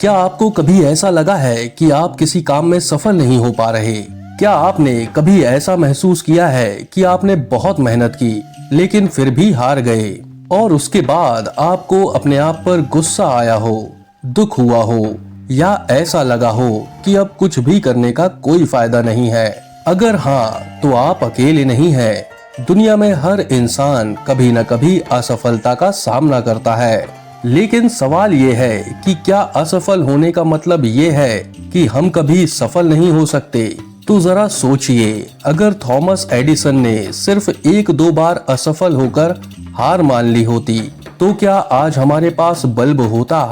क्या आपको कभी ऐसा लगा है कि आप किसी काम में सफल नहीं हो पा रहे? क्या आपने कभी ऐसा महसूस किया है कि आपने बहुत मेहनत की लेकिन फिर भी हार गए और उसके बाद आपको अपने आप पर गुस्सा आया हो, दुख हुआ हो या ऐसा लगा हो कि अब कुछ भी करने का कोई फायदा नहीं है? अगर हाँ, तो आप अकेले नहीं हैं। दुनिया में हर इंसान कभी न कभी असफलता का सामना करता है। लेकिन सवाल ये है कि क्या असफल होने का मतलब ये है कि हम कभी सफल नहीं हो सकते? तो जरा सोचिए, अगर थॉमस एडिसन ने सिर्फ एक दो बार असफल होकर हार मान ली होती तो क्या आज हमारे पास बल्ब होता?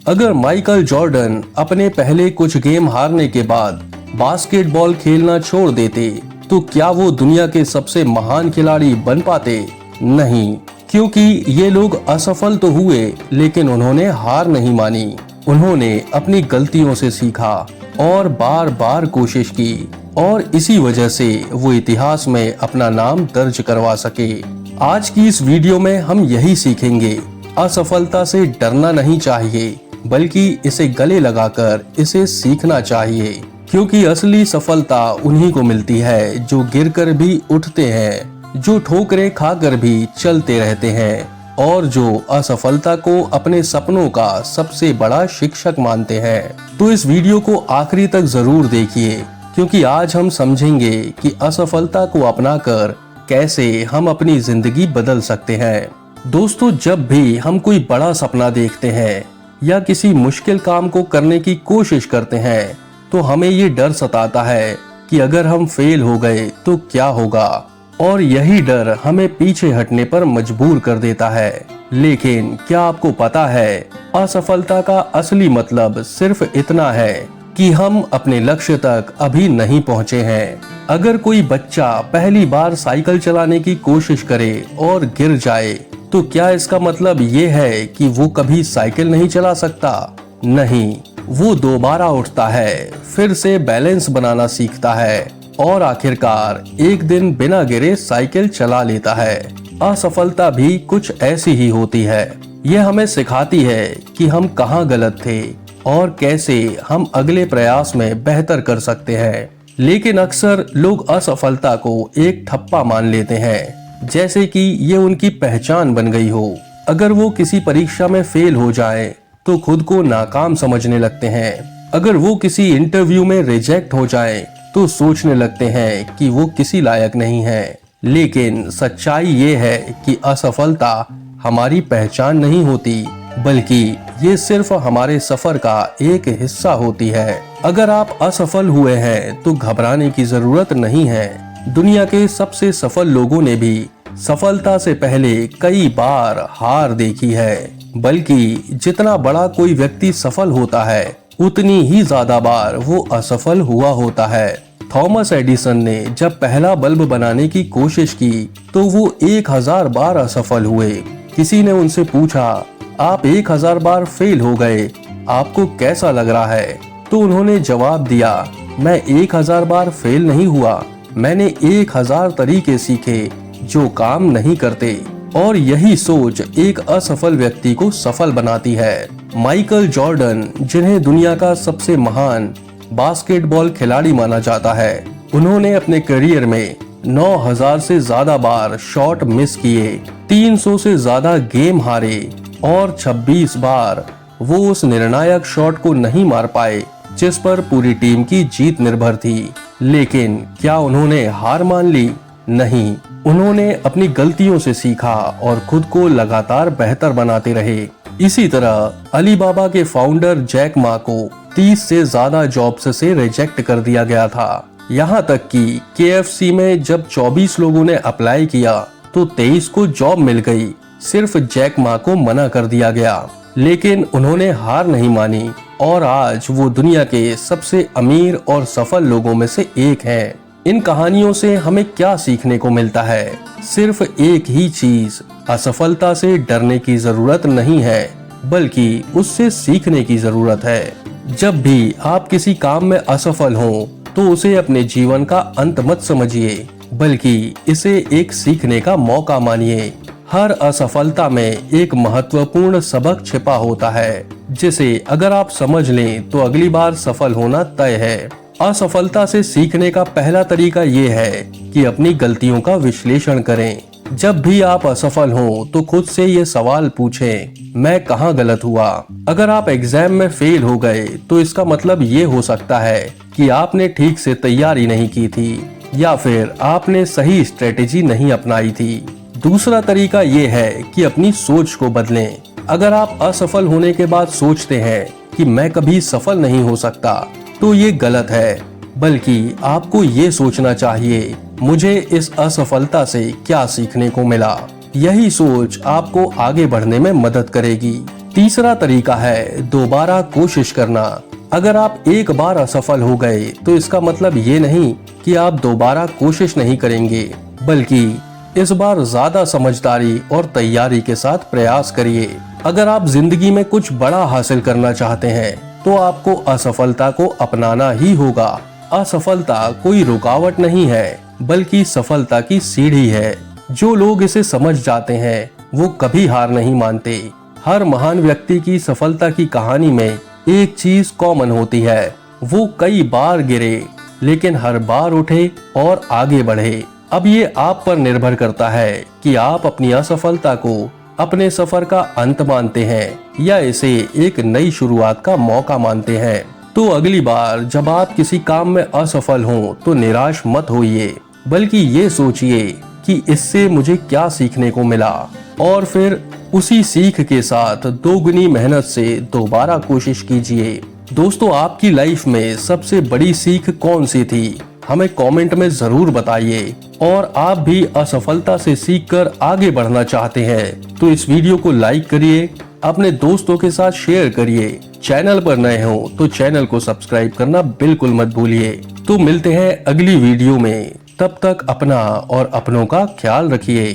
अगर माइकल जॉर्डन अपने पहले कुछ गेम हारने के बाद बास्केटबॉल खेलना छोड़ देते तो क्या वो दुनिया के सबसे महान खिलाड़ी बन पाते? नहीं, क्योंकि ये लोग असफल तो हुए लेकिन उन्होंने हार नहीं मानी। उन्होंने अपनी गलतियों से सीखा और बार बार कोशिश की और इसी वजह से वो इतिहास में अपना नाम दर्ज करवा सके। आज की इस वीडियो में हम यही सीखेंगे, असफलता से डरना नहीं चाहिए बल्कि इसे गले लगाकर इसे सीखना चाहिए, क्योंकि असली सफलता उन्हीं को मिलती है जो गिरकर भी उठते हैं, जो ठोकरें खाकर भी चलते रहते हैं और जो असफलता को अपने सपनों का सबसे बड़ा शिक्षक मानते हैं। तो इस वीडियो को आखिरी तक जरूर देखिए, क्योंकि आज हम समझेंगे कि असफलता को अपनाकर कैसे हम अपनी जिंदगी बदल सकते हैं। दोस्तों, जब भी हम कोई बड़ा सपना देखते हैं या किसी मुश्किल काम को करने की कोशिश करते हैं तो हमें ये डर सताता है कि अगर हम फेल हो गए तो क्या होगा, और यही डर हमें पीछे हटने पर मजबूर कर देता है। लेकिन क्या आपको पता है, असफलता का असली मतलब सिर्फ इतना है कि हम अपने लक्ष्य तक अभी नहीं पहुंचे हैं। अगर कोई बच्चा पहली बार साइकिल चलाने की कोशिश करे और गिर जाए तो क्या इसका मतलब ये है कि वो कभी साइकिल नहीं चला सकता? नहीं, वो दोबारा उठता है, फिर से बैलेंस बनाना सीखता है और आखिरकार एक दिन बिना गिरे साइकिल चला लेता है। असफलता भी कुछ ऐसी ही होती है। यह हमें सिखाती है कि हम कहाँ गलत थे और कैसे हम अगले प्रयास में बेहतर कर सकते हैं। लेकिन अक्सर लोग असफलता को एक ठप्पा मान लेते हैं, जैसे कि ये उनकी पहचान बन गई हो। अगर वो किसी परीक्षा में फेल हो जाए तो खुद को नाकाम समझने लगते हैं। अगर वो किसी इंटरव्यू में रिजेक्ट हो जाए तो सोचने लगते हैं कि वो किसी लायक नहीं है। लेकिन सच्चाई ये है कि असफलता हमारी पहचान नहीं होती, बल्कि ये सिर्फ हमारे सफर का एक हिस्सा होती है। अगर आप असफल हुए हैं तो घबराने की जरूरत नहीं है। दुनिया के सबसे सफल लोगों ने भी सफलता से पहले कई बार हार देखी है, बल्कि जितना बड़ा कोई व्यक्ति सफल होता है उतनी ही ज्यादा बार वो असफल हुआ होता है। थॉमस एडिसन ने जब पहला बल्ब बनाने की कोशिश की तो वो 1000 बार असफल हुए। किसी ने उनसे पूछा, आप 1000 बार फेल हो गए, आपको कैसा लग रहा है? तो उन्होंने जवाब दिया, मैं 1000 बार फेल नहीं हुआ, मैंने 1000 तरीके सीखे जो काम नहीं करते। और यही सोच एक असफल व्यक्ति को सफल बनाती है। माइकल जॉर्डन, जिन्हें दुनिया का सबसे महान बास्केटबॉल खिलाड़ी माना जाता है, उन्होंने अपने करियर में 9000 से ज्यादा बार शॉट मिस किए, 300 से ज्यादा गेम हारे और 26 बार वो उस निर्णायक शॉट को नहीं मार पाए जिस पर पूरी टीम की जीत निर्भर थी। लेकिन क्या उन्होंने हार मान ली? नहीं, उन्होंने अपनी गलतियों से सीखा और खुद को लगातार बेहतर बनाते रहे। इसी तरह अलीबाबा के फाउंडर जैक मा को 30 से ज्यादा जॉब्स से रिजेक्ट कर दिया गया था। यहाँ तक कि KFC में जब 24 लोगों ने अप्लाई किया तो 23 को जॉब मिल गई, सिर्फ जैक मा को मना कर दिया गया। लेकिन उन्होंने हार नहीं मानी और आज वो दुनिया के सबसे अमीर और सफल लोगों में से एक हैं। इन कहानियों से हमें क्या सीखने को मिलता है? सिर्फ एक ही चीज, असफलता से डरने की जरूरत नहीं है, बल्कि उससे सीखने की जरूरत है। जब भी आप किसी काम में असफल हो तो उसे अपने जीवन का अंत मत समझिए, बल्कि इसे एक सीखने का मौका मानिए। हर असफलता में एक महत्वपूर्ण सबक छिपा होता है जिसे अगर आप समझ लें तो अगली बार सफल होना तय है। असफलता से सीखने का पहला तरीका ये है कि अपनी गलतियों का विश्लेषण करें। जब भी आप असफल हो तो खुद से ये सवाल पूछें, मैं कहाँ गलत हुआ। अगर आप एग्जाम में फेल हो गए तो इसका मतलब ये हो सकता है कि आपने ठीक से तैयारी नहीं की थी या फिर आपने सही स्ट्रेटेजी नहीं अपनाई थी। दूसरा तरीका ये है कि अपनी सोच को बदलें। अगर आप असफल होने के बाद सोचते हैं कि मैं कभी सफल नहीं हो सकता तो ये गलत है, बल्कि आपको ये सोचना चाहिए मुझे इस असफलता से क्या सीखने को मिला। यही सोच आपको आगे बढ़ने में मदद करेगी। तीसरा तरीका है दोबारा कोशिश करना। अगर आप एक बार असफल हो गए तो इसका मतलब ये नहीं कि आप दोबारा कोशिश नहीं करेंगे, बल्कि इस बार ज्यादा समझदारी और तैयारी के साथ प्रयास करिए। अगर आप जिंदगी में कुछ बड़ा हासिल करना चाहते हैं तो आपको असफलता को अपनाना ही होगा। असफलता कोई रुकावट नहीं है, बल्कि सफलता की सीढ़ी है। जो लोग इसे समझ जाते हैं वो कभी हार नहीं मानते। हर महान व्यक्ति की सफलता की कहानी में एक चीज कॉमन होती है, वो कई बार गिरे लेकिन हर बार उठे और आगे बढ़े। अब ये आप पर निर्भर करता है कि आप अपनी असफलता को अपने सफर का अंत मानते हैं या इसे एक नई शुरुआत का मौका मानते हैं। तो अगली बार जब आप किसी काम में असफल हों तो निराश मत होइए, बल्कि ये सोचिए कि इससे मुझे क्या सीखने को मिला, और फिर उसी सीख के साथ दोगुनी मेहनत से दोबारा कोशिश कीजिए। दोस्तों, आपकी लाइफ में सबसे बड़ी सीख कौन सी थी? हमें कमेंट में जरूर बताइए। और आप भी असफलता से सीखकर आगे बढ़ना चाहते हैं तो इस वीडियो को लाइक करिए, अपने दोस्तों के साथ शेयर करिए। चैनल पर नए हो तो चैनल को सब्सक्राइब करना बिल्कुल मत भूलिए। तो मिलते हैं अगली वीडियो में, तब तक अपना और अपनों का ख्याल रखिए।